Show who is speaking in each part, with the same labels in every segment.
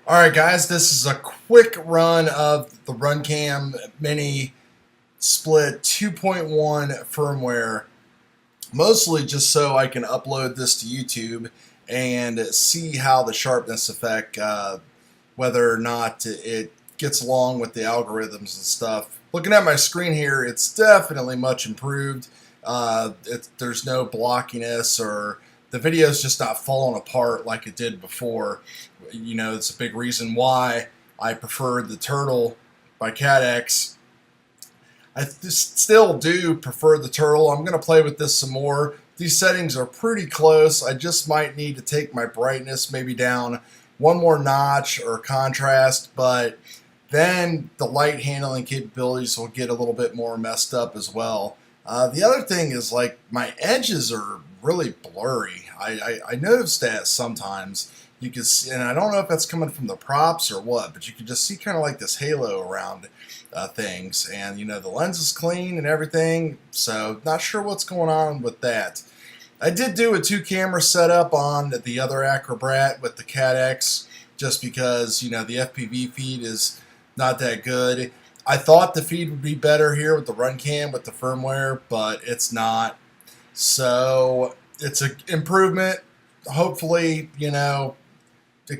Speaker 1: Alright guys, this is a quick run of the Runcam Mini Split 2.1 firmware, mostly just so I can upload this to YouTube and see how the sharpness effect, whether or not it gets along with the algorithms and stuff. Looking at my screen here, it's definitely much improved. There's no blockiness, or the video's just not falling apart like it did before. You know, it's a big reason why I preferred the Turtle by CADX. I still do prefer the Turtle. I'm going to play with this some more. These settings are pretty close. I just might need to take my brightness maybe down one more notch or contrast, but then the light handling capabilities will get a little bit more messed up as well. The other thing is, like, my edges are really blurry. I noticed that sometimes. You can see, and I don't know if that's coming from the props or what, but you can just see kind of like this halo around things. And you know, the lens is clean and everything, so not sure what's going on with that. I did do a 2-camera setup on the other Acrobat with the CADX, just because, you know, the FPV feed is not that good. I thought the feed would be better here with the Runcam with the firmware, but it's not. So it's an improvement. Hopefully, you know,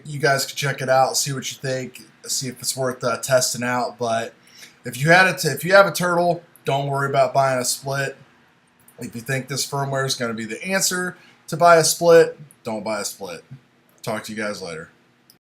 Speaker 1: you guys can check it out, see what you think, see if it's worth testing out. But if you have a Turtle, don't worry about buying a split. If you think this firmware is going to be the answer to buy a split, don't buy a split. Talk to you guys later.